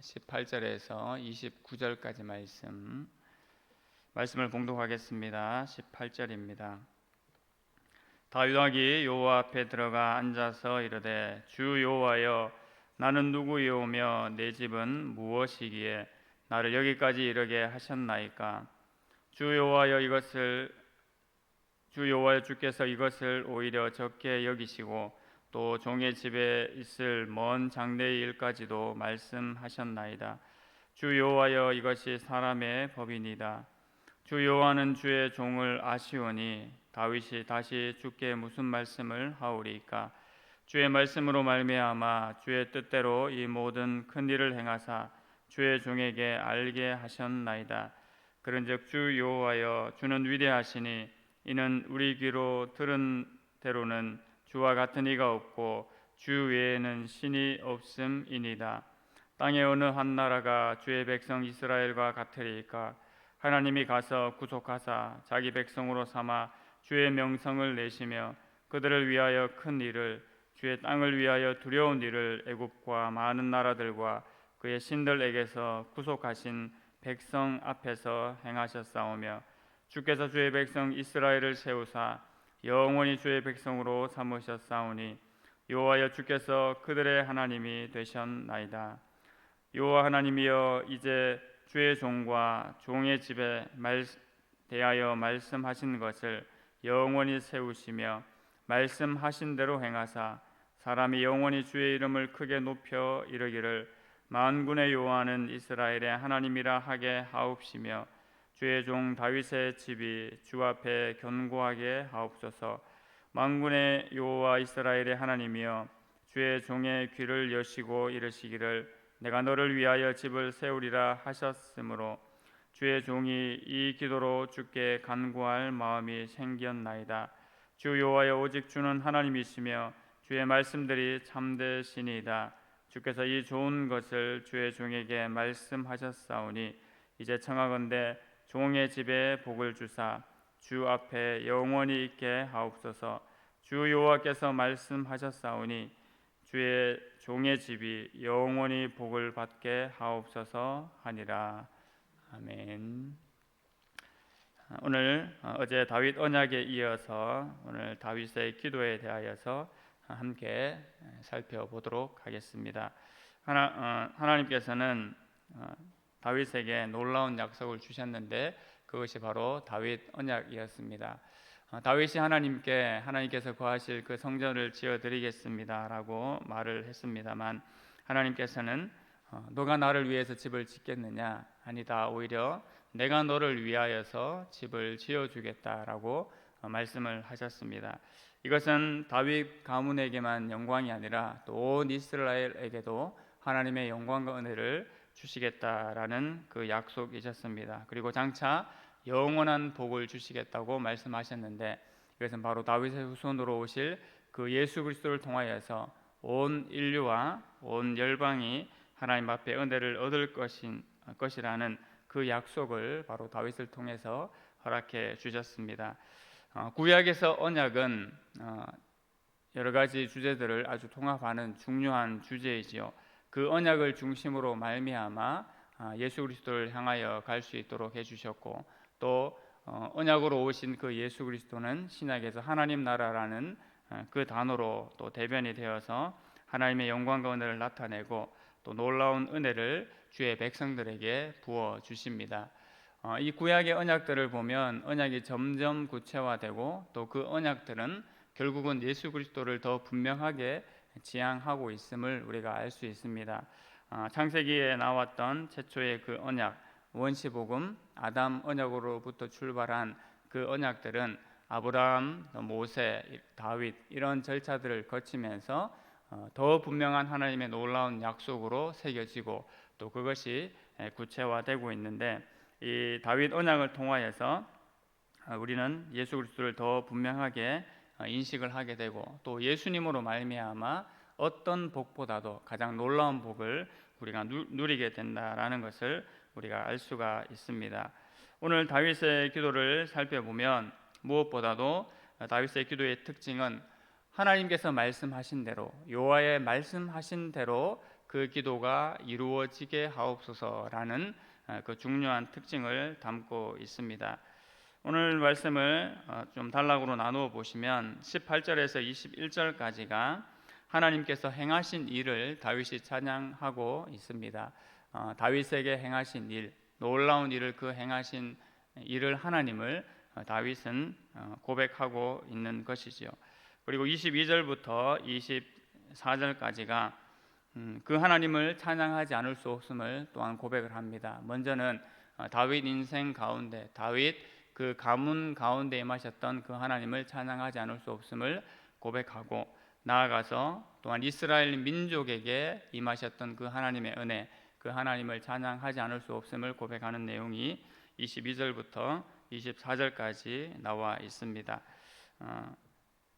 18절에서 29절까지 말씀을 봉독하겠습니다. 18절입니다. 다윗 왕이 여호와 앞에 들어가 앉아서 이르되 주 여호와여 나는 누구이오며 내 집은 무엇이기에 나를 여기까지 이르게 하셨나이까. 주 여호와여 주께서 이것을 오히려 적게 여기시고 또 종의 집에 있을 먼 장래의 일까지도 말씀하셨나이다. 주 여호와여 이것이 사람의 법이니이다. 주 여호와는 주의 종을 아시오니 다윗이 다시 주께 무슨 말씀을 하오리이까. 주의 말씀으로 말미암아 주의 뜻대로 이 모든 큰 일을 행하사 주의 종에게 알게 하셨나이다. 그런즉 주 여호와여 주는 위대하시니 이는 우리 귀로 들은 대로는 주와 같은 이가 없고 주 외에는 신이 없음이니이다. 땅의 어느 한 나라가 주의 백성 이스라엘과 같으리이까. 하나님이 가서 구속하사 자기 백성으로 삼아 주의 명성을 내시며 그들을 위하여 큰 일을 주의 땅을 위하여 두려운 일을 애굽과 많은 나라들과 그의 신들에게서 구속하신 백성 앞에서 행하셨사오며 주께서 주의 백성 이스라엘을 세우사 영원히 주의 백성으로 삼으셨사오니 여호와여 주께서 그들의 하나님이 되셨나이다. 여호와 하나님이여 이제 주의 종과 종의 집에 대하여 말씀하신 것을 영원히 세우시며 말씀하신 대로 행하사 사람이 영원히 주의 이름을 크게 높여 이르기를 만군의 여호와는 이스라엘의 하나님이라 하게 하옵시며 주의 종 다윗의 집이 주 앞에 견고하게 하옵소서. 만군의 여호와 이스라엘의 하나님이여 주의 종의 귀를 여시고 이르시기를 내가 너를 위하여 집을 세우리라 하셨으므로 주의 종이 이 기도로 주께 간구할 마음이 생겼나이다. 주 여호와여 오직 주는 하나님이시며 주의 말씀들이 참되시니이다. 주께서 이 좋은 것을 주의 종에게 말씀하셨사오니 이제 청하건대 종의 집에 복을 주사 주 앞에 영원히 있게 하옵소서. 주 여호와께서 말씀하셨사오니 주의 종의 집이 영원히 복을 받게 하옵소서 하니라. 아멘. 오늘 어제 다윗 언약에 이어서 오늘 다윗의 기도에 대하여서 함께 살펴보도록 하겠습니다. 하나님께서는 다윗에게 놀라운 약속을 주셨는데 그것이 바로 다윗 언약이었습니다. 다윗이 하나님께서 거하실 그 성전을 지어드리겠습니다라고 말을 했습니다만 하나님께서는 너가 나를 위해서 집을 짓겠느냐? 아니다. 오히려 내가 너를 위하여서 집을 지어주겠다라고 말씀을 하셨습니다. 이것은 다윗 가문에게만 영광이 아니라 또 온 이스라엘에게도 하나님의 영광과 은혜를 주시겠다라는 그 약속이셨습니다. 그리고 장차 영원한 복을 주시겠다고 말씀하셨는데 이것은 바로 다윗의 후손으로 오실 그 예수 그리스도를 통하여서 온 인류와 온 열방이 하나님 앞에 은혜를 얻을 것이라는 그 약속을 바로 다윗을 통해서 허락해 주셨습니다. 구약에서 언약은 여러 가지 주제들을 아주 통합하는 중요한 주제이지요. 그 언약을 중심으로 말미암아 예수 그리스도를 향하여 갈 수 있도록 해주셨고 또 언약으로 오신 그 예수 그리스도는 신약에서 하나님 나라라는 그 단어로 또 대변이 되어서 하나님의 영광과 은혜를 나타내고 또 놀라운 은혜를 주의 백성들에게 부어 주십니다. 이 구약의 언약들을 보면 언약이 점점 구체화되고 또 그 언약들은 결국은 예수 그리스도를 더 분명하게 지향하고 있음을 우리가 알 수 있습니다. 창세기에 나왔던 최초의 그 언약 원시복음 아담 언약으로부터 출발한 그 언약들은 아브라함, 모세, 다윗 이런 절차들을 거치면서 더 분명한 하나님의 놀라운 약속으로 새겨지고 또 그것이 구체화되고 있는데 이 다윗 언약을 통하여서 우리는 예수 그리스도를 더 분명하게 인식을 하게 되고 또 예수님으로 말미암아 어떤 복보다도 가장 놀라운 복을 우리가 누리게 된다라는 것을 우리가 알 수가 있습니다. 오늘 다윗의 기도를 살펴보면 무엇보다도 다윗의 기도의 특징은 하나님께서 말씀하신 대로 여호와의 말씀하신 대로 그 기도가 이루어지게 하옵소서라는 그 중요한 특징을 담고 있습니다. 오늘 말씀을 좀 단락으로 나누어 보시면 18절에서 21절까지가 하나님께서 행하신 일을 다윗이 찬양하고 있습니다. 다윗에게 행하신 일, 놀라운 일을 그 행하신 일을 하나님을 다윗은 고백하고 있는 것이지요. 그리고 22절부터 24절까지가 그 하나님을 찬양하지 않을 수 없음을 또한 고백을 합니다. 먼저는 다윗 인생 가운데 다윗 그 가문 가운데 임하셨던 그 하나님을 찬양하지 않을 수 없음을 고백하고, 나아가서 또한 이스라엘 민족에게 임하셨던 그 하나님의 은혜, 그 하나님을 찬양하지 않을 수 없음을 고백하는 내용이 22절부터 24절까지 나와 있습니다.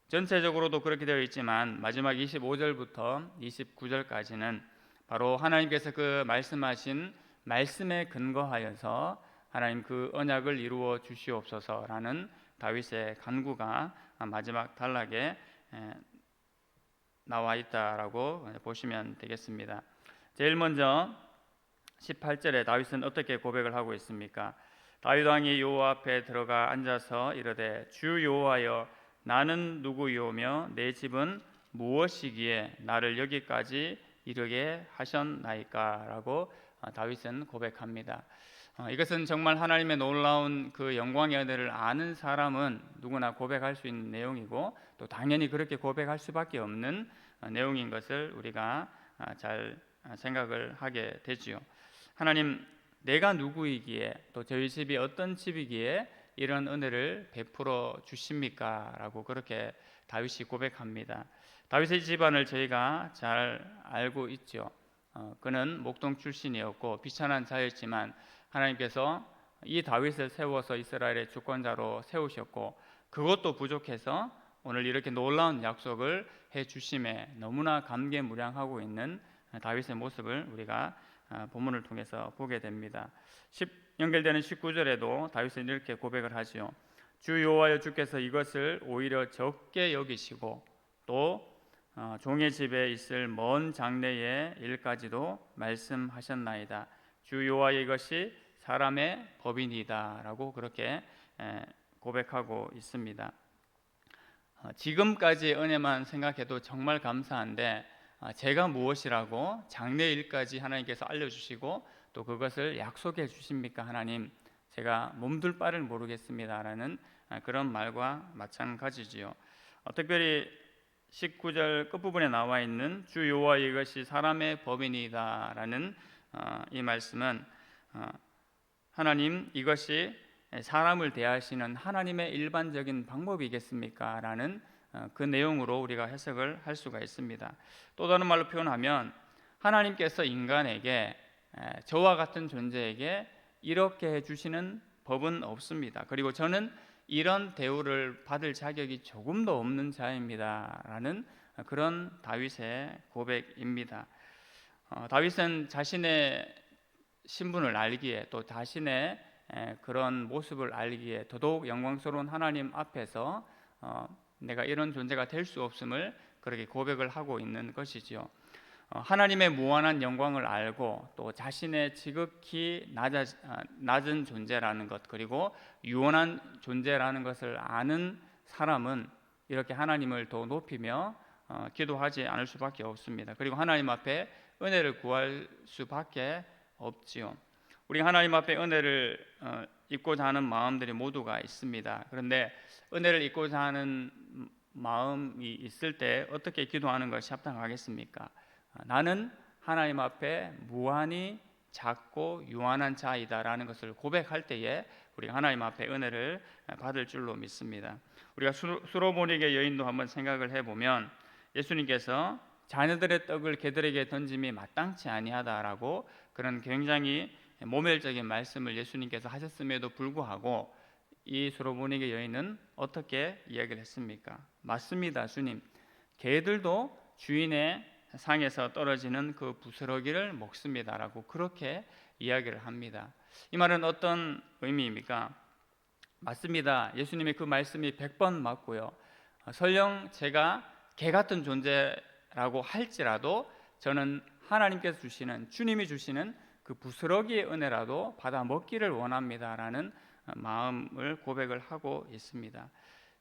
전체적으로도 그렇게 되어 있지만 마지막 25절부터 29절까지는 바로 하나님께서 그 말씀하신 말씀에 근거하여서 하나님 그 언약을 이루어 주시옵소서라는 다윗의 간구가 마지막 단락에 나와 있다라고 보시면 되겠습니다. 제일 먼저 18절에 다윗은 어떻게 고백을 하고 있습니까? 다윗 왕이 여호와 앞에 들어가 앉아서 이르되 주 여호와여 나는 누구이오며 내 집은 무엇이기에 나를 여기까지 이르게 하셨나이까? 라고 다윗은 고백합니다. 이것은 정말 하나님의 놀라운 그 영광의 은혜를 아는 사람은 누구나 고백할 수 있는 내용이고, 또 당연히 그렇게 고백할 수밖에 없는 내용인 것을 우리가 잘 생각을 하게 되지요. 하나님, 내가 누구이기에 또 저희 집이 어떤 집이기에 이런 은혜를 베풀어 주십니까? 라고 그렇게 다윗이 고백합니다. 다윗의 집안을 저희가 잘 알고 있죠. 그는 목동 출신이었고 비천한 자였지만 하나님께서 이 다윗을 세워서 이스라엘의 주권자로 세우셨고, 그것도 부족해서 오늘 이렇게 놀라운 약속을 해주심에 너무나 감개무량하고 있는 다윗의 모습을 우리가 본문을 통해서 보게 됩니다. 연결되는 19절에도 다윗은 이렇게 고백을 하지요. 주 여호와여 주께서 이것을 오히려 적게 여기시고 또 종의 집에 있을 먼 장래의 일까지도 말씀하셨나이다. 주 여호와여 이것이 사람의 법이니이다 라고 그렇게 고백하고 있습니다. 지금까지의 은혜만 생각해도 정말 감사한데, 제가 무엇이라고 장래의 일까지 하나님께서 알려주시고 또 그것을 약속해 주십니까? 하나님, 제가 몸둘 바를 모르겠습니다 라는 그런 말과 마찬가지지요. 특별히 19절 끝부분에 나와 있는 주 여호와 이것이 사람의 법이니이다 라는 이 말씀은 하나님, 이것이 사람을 대하시는 하나님의 일반적인 방법이겠습니까? 라는 그 내용으로 우리가 해석을 할 수가 있습니다. 또 다른 말로 표현하면 하나님께서 인간에게, 저와 같은 존재에게 이렇게 해주시는 법은 없습니다. 그리고 저는 이런 대우를 받을 자격이 조금도 없는 자입니다 라는 그런 다윗의 고백입니다. 다윗은 자신의 신분을 알기에, 또 자신의 그런 모습을 알기에 더더욱 영광스러운 하나님 앞에서 내가 이런 존재가 될 수 없음을 그렇게 고백을 하고 있는 것이지요. 하나님의 무한한 영광을 알고 또 자신의 지극히 낮은 존재라는 것, 그리고 유한한 존재라는 것을 아는 사람은 이렇게 하나님을 더 높이며 기도하지 않을 수밖에 없습니다. 그리고 하나님 앞에 은혜를 구할 수밖에 없지요. 우리 하나님 앞에 은혜를 입고자 하는 마음들이 모두가 있습니다. 그런데 은혜를 입고자 하는 마음이 있을 때 어떻게 기도하는 것이 합당하겠습니까? 나는 하나님 앞에 무한히 작고 유한한 자이다라는 것을 고백할 때에 우리가 하나님 앞에 은혜를 받을 줄로 믿습니다. 우리가 수로보니게 여인도 한번 생각을 해보면 예수님께서 자녀들의 떡을 개들에게 던짐이 마땅치 아니하다라고 그런 굉장히 모멸적인 말씀을 예수님께서 하셨음에도 불구하고 이 수로보니게 여인은 어떻게 이야기를 했습니까? 맞습니다, 주님. 개들도 주인의 상에서 떨어지는 그 부스러기를 먹습니다라고 그렇게 이야기를 합니다. 이 말은 어떤 의미입니까? 맞습니다. 예수님의 그 말씀이 100번 맞고요. 설령 제가 개 같은 존재라고 할지라도 저는 하나님께서 주시는, 주님이 주시는 그 부스러기의 은혜라도 받아 먹기를 원합니다라는 마음을 고백을 하고 있습니다.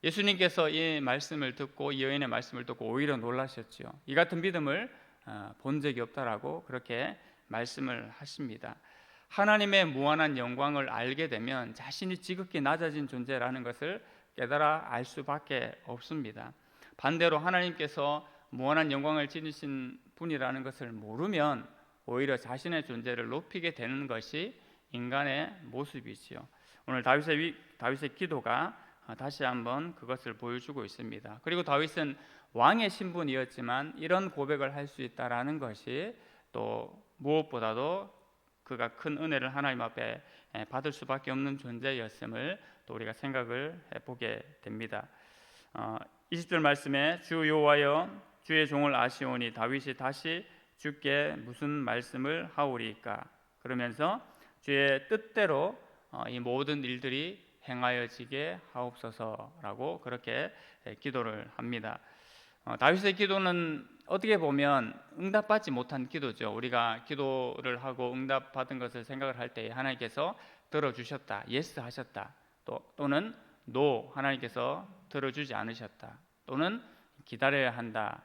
예수님께서 이 말씀을 듣고, 이 여인의 말씀을 듣고 오히려 놀라셨죠. 이 같은 믿음을 본 적이 없다라고 그렇게 말씀을 하십니다. 하나님의 무한한 영광을 알게 되면 자신이 지극히 낮아진 존재라는 것을 깨달아 알 수밖에 없습니다. 반대로 하나님께서 무한한 영광을 지니신 분이라는 것을 모르면 오히려 자신의 존재를 높이게 되는 것이 인간의 모습이지요. 오늘 다윗의 기도가 다시 한번 그것을 보여주고 있습니다. 그리고 다윗은 왕의 신분이었지만 이런 고백을 할 수 있다라는 것이 또 무엇보다도 그가 큰 은혜를 하나님 앞에 받을 수밖에 없는 존재였음을 또 우리가 생각을 해보게 됩니다. 20절 말씀에 주 여호와여 주의 종을 아시오니 다윗이 다시 주께 무슨 말씀을 하오리까? 그러면서 주의 뜻대로 이 모든 일들이 행하여지게 하옵소서라고 그렇게 기도를 합니다. 다윗의 기도는 어떻게 보면 응답받지 못한 기도죠. 우리가 기도를 하고 응답받은 것을 생각을 할 때 하나님께서 들어주셨다, 예스 하셨다, 또는 노, 하나님께서 들어주지 않으셨다, 또는 기다려야 한다.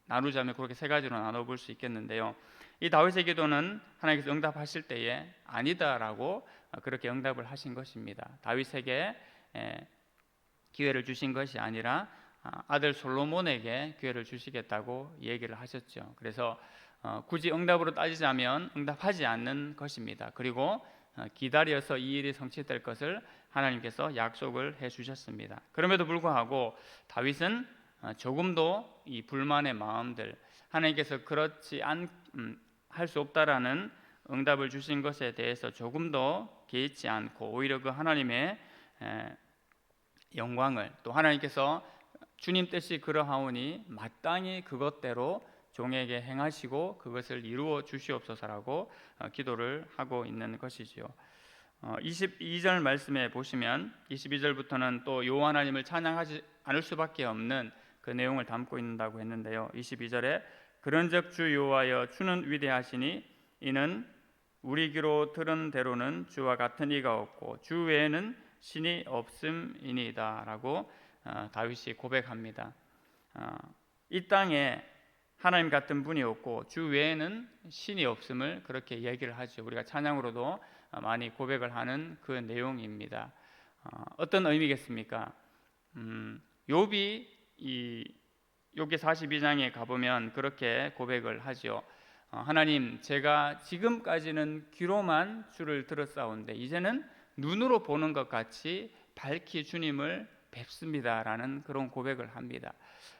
나누자면 그렇게 세 가지로 나눠볼 수 있겠는데요. 이 다윗의 기도는 하나님께서 응답하실 때에 아니다라고 그렇게 응답을 하신 것입니다. 다윗에게 기회를 주신 것이 아니라 아들 솔로몬에게 기회를 주시겠다고 얘기를 하셨죠. 그래서 굳이 응답으로 따지자면 응답하지 않는 것입니다. 그리고 기다려서 이 일이 성취될 것을 하나님께서 약속을 해주셨습니다. 그럼에도 불구하고 다윗은 조금도 이 불만의 마음들, 하나님께서 그렇지 할 수 없다라는 응답을 주신 것에 대해서 조금도 개의치 않고 오히려 그 하나님의 영광을, 또 하나님께서 주님 뜻이 그러하오니 마땅히 그것대로 종에게 행하시고 그것을 이루어 주시옵소서라고 기도를 하고 있는 것이지요. 22절 말씀에 보시면 22절부터는 또 여호와 하나님을 찬양하지 않을 수밖에 없는 그 내용을 담고 있다고 했는데요. 22절에 그런즉 주 여호와여 주는 위대하시니 이는 우리 귀로 들은 대로는 주와 같은 이가 없고 주 외에는 신이 없음이니이다라고 다윗이 고백합니다. 이 땅에 하나님 같은 분이 없고 주 외에는 신이 없음을 그렇게 얘기를 하죠. 우리가 찬양으로도 많이 고백을 하는 그 내용입니다. 어떤 의미겠습니까? 욥이 욥기 42장에 가보면 그렇게 고백을 하죠. 하나님, 제가 지금까지는 귀로만 주를 들었사온데 이제는 눈으로 보는 것 같이 밝히 주님을 뵙습니다라는 그런 고백을 합니다.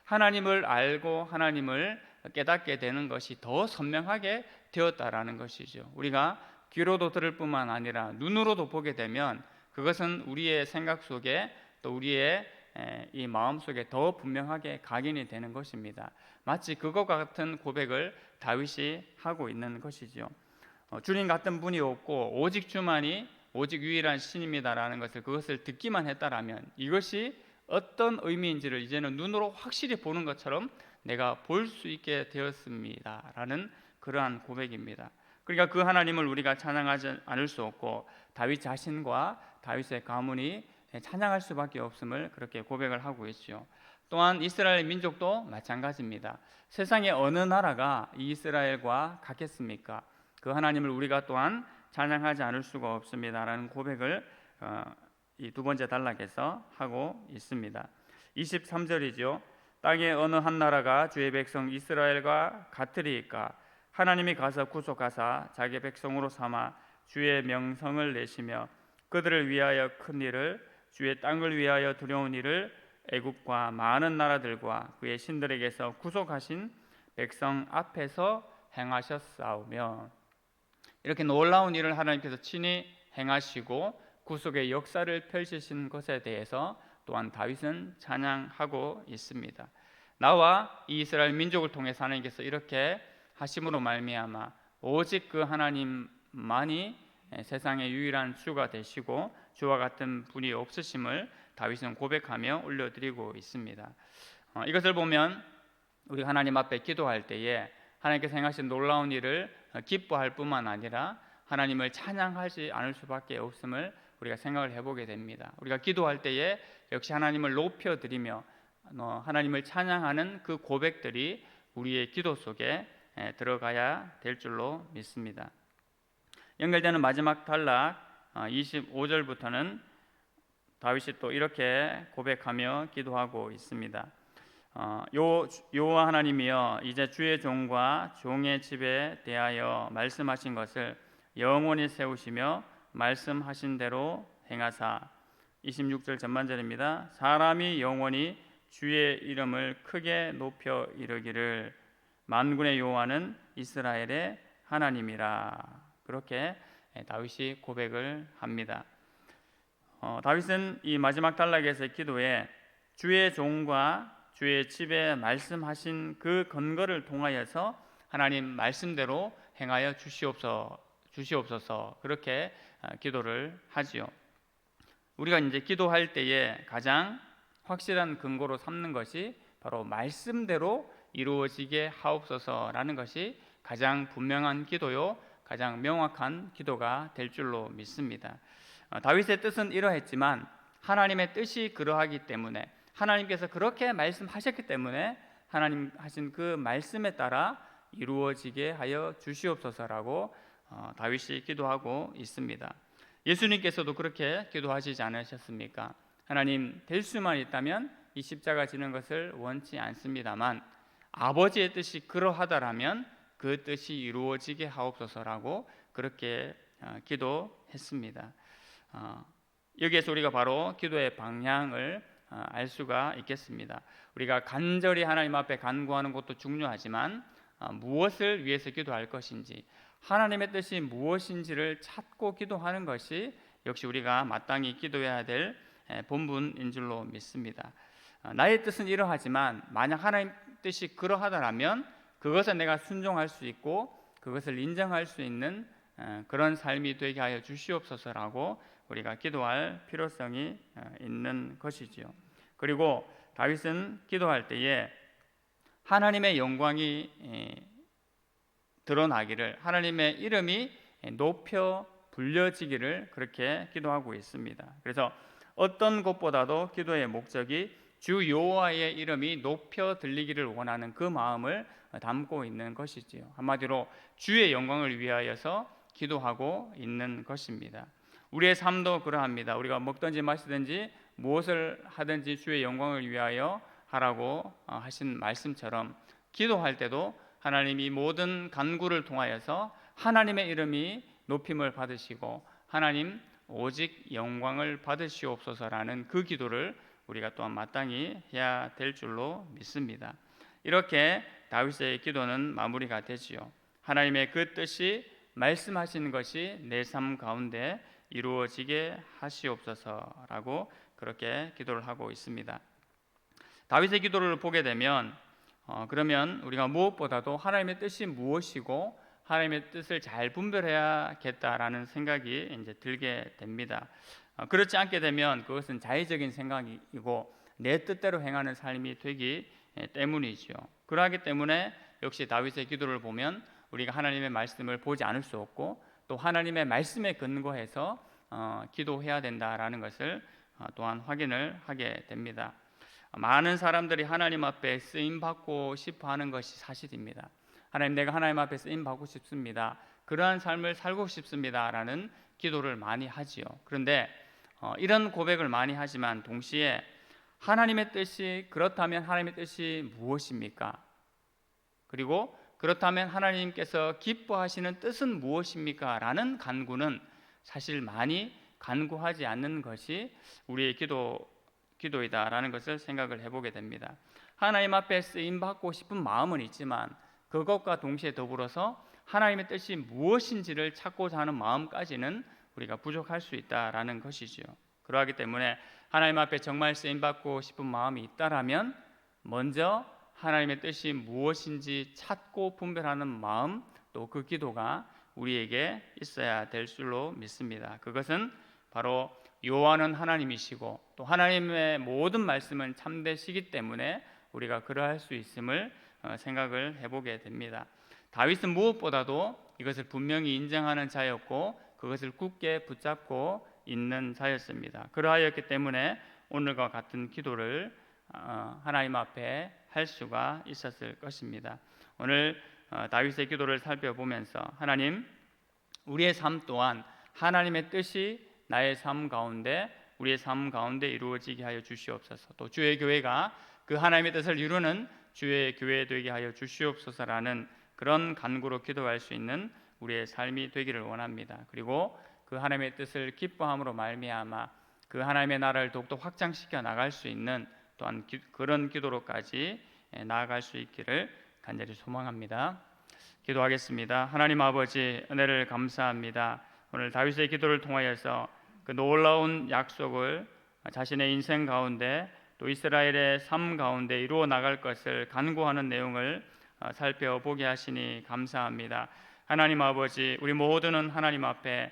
하나님을 알고 하나님을 깨닫게 되는 것이 더 선명하게 되었다라는 것이죠. 우리가 귀로도 들을 뿐만 아니라 눈으로도 보게 되면 그것은 우리의 생각 속에 또 우리의 이 마음 속에 더 분명하게 각인이 되는 것입니다. 마치 그것과 같은 고백을 다윗이 하고 있는 것이죠. 주님 같은 분이 없고 오직 주만이 오직 유일한 신입니다라는 그것을 듣기만 했다라면 이것이 어떤 의미인지를 이제는 눈으로 확실히 보는 것처럼 내가 볼 수 있게 되었습니다라는 그러한 고백입니다. 그러니까 그 하나님을 우리가 찬양하지 않을 수 없고 다윗 자신과 다윗의 가문이 찬양할 수밖에 없음을 그렇게 고백을 하고 있죠. 또한 이스라엘 민족도 마찬가지입니다. 세상의 어느 나라가 이스라엘과 같겠습니까? 그 하나님을 우리가 또한 찬양하지 않을 수가 없습니다라는 고백을 이 두 번째 단락에서 하고 있습니다. 23절이죠. 땅의 어느 한 나라가 주의 백성 이스라엘과 같으리이까? 하나님이 가서 구속하사 자기 백성으로 삼아 주의 명성을 내시며 그들을 위하여 큰 일을 주의 땅을 위하여 두려운 일을 애국과 많은 나라들과 그의 신들에게서 구속하신 백성 앞에서 행하셨사오며, 이렇게 놀라운 일을 하나님께서 친히 행하시고 구속의 역사를 펼치신 것에 대해서 또한 다윗은 찬양하고 있습니다. 나와 이 이스라엘 민족을 통해서 하나님께서 이렇게 하심으로 말미암아 오직 그 하나님만이 세상의 유일한 주가 되시고 주와 같은 분이 없으심을 다윗은 고백하며 올려드리고 있습니다. 이것을 보면 우리 하나님 앞에 기도할 때에 하나님께서 행하신 놀라운 일을 기뻐할 뿐만 아니라 하나님을 찬양하지 않을 수밖에 없음을 우리가 생각을 해보게 됩니다. 우리가 기도할 때에 역시 하나님을 높여드리며 하나님을 찬양하는 그 고백들이 우리의 기도 속에 들어가야 될 줄로 믿습니다. 연결되는 마지막 단락 25절부터는 다윗이 또 이렇게 고백하며 기도하고 있습니다. 여호와 하나님이여, 이제 주의 종과 종의 집에 대하여 말씀하신 것을 영원히 세우시며 말씀하신 대로 행하사. 26절 전반절입니다. 사람이 영원히 주의 이름을 크게 높여 이르기를 만군의 여호와는 이스라엘의 하나님이라. 그렇게 다윗이 고백을 합니다. 다윗은 이 마지막 단락에서의 기도에 주의 종과 주의 집에 말씀하신 그 근거를 통하여서 하나님 말씀대로 행하여 주시옵소서 그렇게 기도를 하지요. 우리가 이제 기도할 때에 가장 확실한 근거로 삼는 것이 바로 말씀대로 이루어지게 하옵소서라는 것이 가장 분명한 기도요, 가장 명확한 기도가 될 줄로 믿습니다. 다윗의 뜻은 이러했지만 하나님의 뜻이 그러하기 때문에, 하나님께서 그렇게 말씀하셨기 때문에 하나님 하신 그 말씀에 따라 이루어지게 하여 주시옵소서라고 다윗이 기도하고 있습니다. 예수님께서도 그렇게 기도하시지 않으셨습니까? 하나님, 될 수만 있다면 이 십자가 지는 것을 원치 않습니다만 아버지의 뜻이 그러하다라면 그 뜻이 이루어지게 하옵소서라고 그렇게 기도했습니다. 여기에서 우리가 바로 기도의 방향을 알 수가 있겠습니다. 우리가 간절히 하나님 앞에 간구하는 것도 중요하지만 무엇을 위해서 기도할 것인지, 하나님의 뜻이 무엇인지를 찾고 기도하는 것이 역시 우리가 마땅히 기도해야 될 본분인 줄로 믿습니다. 나의 뜻은 이러하지만 만약 하나님 뜻이 그러하다라면 그것에 내가 순종할 수 있고 그것을 인정할 수 있는 그런 삶이 되게 하여 주시옵소서라고 우리가 기도할 필요성이 있는 것이지요. 그리고 다윗은 기도할 때에 하나님의 영광이 드러나기를, 하나님의 이름이 높여 불려지기를 그렇게 기도하고 있습니다. 그래서 어떤 것보다도 기도의 목적이 주 여호와의 이름이 높여 들리기를 원하는 그 마음을 담고 있는 것이지요. 한마디로 주의 영광을 위하여서 기도하고 있는 것입니다. 우리의 삶도 그러합니다. 우리가 먹든지 마시든지 무엇을 하든지 주의 영광을 위하여 하라고 하신 말씀처럼 기도할 때도 하나님이 모든 간구를 통하여서 하나님의 이름이 높임을 받으시고 하나님 오직 영광을 받으시옵소서라는 그 기도를 우리가 또한 마땅히 해야 될 줄로 믿습니다. 이렇게 다윗의 기도는 마무리가 되지요. 하나님의 그 뜻이 말씀하신 것이 내 삶 가운데 이루어지게 하시옵소서라고 그렇게 기도를 하고 있습니다. 다윗의 기도를 보게 되면 그러면 우리가 무엇보다도 하나님의 뜻이 무엇이고 하나님의 뜻을 잘 분별해야겠다라는 생각이 이제 들게 됩니다. 그렇지 않게 되면 그것은 자의적인 생각이고 내 뜻대로 행하는 삶이 되기 때문이죠. 그러하기 때문에 역시 다윗의 기도를 보면 우리가 하나님의 말씀을 보지 않을 수 없고 또 하나님의 말씀에 근거해서 기도해야 된다라는 것을 또한 확인을 하게 됩니다. 많은 사람들이 하나님 앞에 쓰임 받고 싶어 하는 것이 사실입니다. 하나님, 내가 하나님 앞에 쓰임 받고 싶습니다. 그러한 삶을 살고 싶습니다라는 기도를 많이 하지요. 그런데 이런 고백을 많이 하지만 동시에 하나님의 뜻이 그렇다면 하나님의 뜻이 무엇입니까? 그리고 그렇다면 하나님께서 기뻐하시는 뜻은 무엇입니까? 라는 간구는 사실 많이 간구하지 않는 것이 우리의 기도이다라는 것을 생각을 해보게 됩니다. 하나님 앞에 쓰임 받고 싶은 마음은 있지만 그것과 동시에 더불어서 하나님의 뜻이 무엇인지를 찾고자 하는 마음까지는 우리가 부족할 수 있다라는 것이지요. 그러하기 때문에 하나님 앞에 정말 쓰임 받고 싶은 마음이 있다라면 먼저 하나님의 뜻이 무엇인지 찾고 분별하는 마음, 또 그 기도가 우리에게 있어야 될 줄로 믿습니다. 그것은 바로 여호와는 하나님이시고 또 하나님의 모든 말씀은 참되시기 때문에 우리가 그러할 수 있음을 생각을 해보게 됩니다. 다윗은 무엇보다도 이것을 분명히 인정하는 자였고 그것을 굳게 붙잡고 있는 자였습니다. 그러하였기 때문에 오늘과 같은 기도를 하나님 앞에 할 수가 있었을 것입니다. 오늘 다윗의 기도를 살펴보면서 하나님, 우리의 삶 또한 하나님의 뜻이 나의 삶 가운데, 우리의 삶 가운데 이루어지게 하여 주시옵소서. 또 주의 교회가 그 하나님의 뜻을 이루는 주의 교회 되게 하여 주시옵소서라는 그런 간구로 기도할 수 있는 우리의 삶이 되기를 원합니다. 그리고 그 하나님의 뜻을 기뻐함으로 말미암아 그 하나님의 나라를 더욱더 확장시켜 나갈 수 있는 또한 그런 기도로까지 나아갈 수 있기를 간절히 소망합니다. 기도하겠습니다. 하나님 아버지, 은혜를 감사합니다. 오늘 다윗의 기도를 통하여서 그 놀라운 약속을 자신의 인생 가운데 또 이스라엘의 삶 가운데 이루어 나갈 것을 간구하는 내용을 살펴보게 하시니 감사합니다. 하나님 아버지, 우리 모두는 하나님 앞에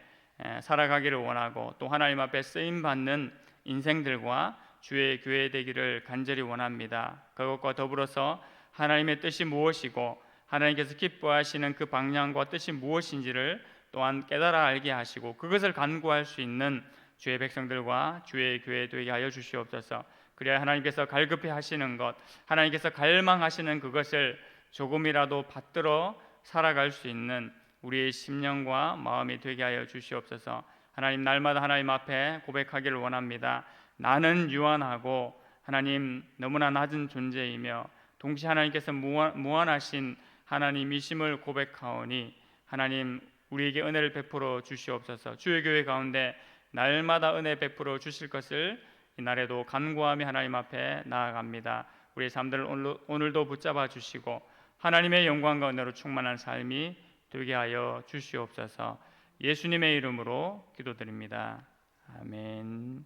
살아가기를 원하고 또 하나님 앞에 쓰임 받는 인생들과 주의 교회 되기를 간절히 원합니다. 그것과 더불어서 하나님의 뜻이 무엇이고 하나님께서 기뻐하시는 그 방향과 뜻이 무엇인지를 또한 깨달아 알게 하시고 그것을 간구할 수 있는 주의 백성들과 주의 교회 되게 하여 주시옵소서. 그래야 하나님께서 갈급해 하시는 것, 하나님께서 갈망하시는 그것을 조금이라도 받들어 살아갈 수 있는 우리의 심령과 마음이 되게 하여 주시옵소서. 하나님, 날마다 하나님 앞에 고백하기를 원합니다. 나는 유한하고 하나님 너무나 낮은 존재이며 동시에 하나님께서 무한하신 하나님이심을 고백하오니 하나님, 우리에게 은혜를 베풀어 주시옵소서. 주의 교회 가운데 날마다 은혜 베풀어 주실 것을 이날에도 간구하며 하나님 앞에 나아갑니다. 우리의 삶들을 오늘도 붙잡아 주시고 하나님의 영광과 은혜로 충만한 삶이 되게 하여 주시옵소서. 예수님의 이름으로 기도드립니다. 아멘.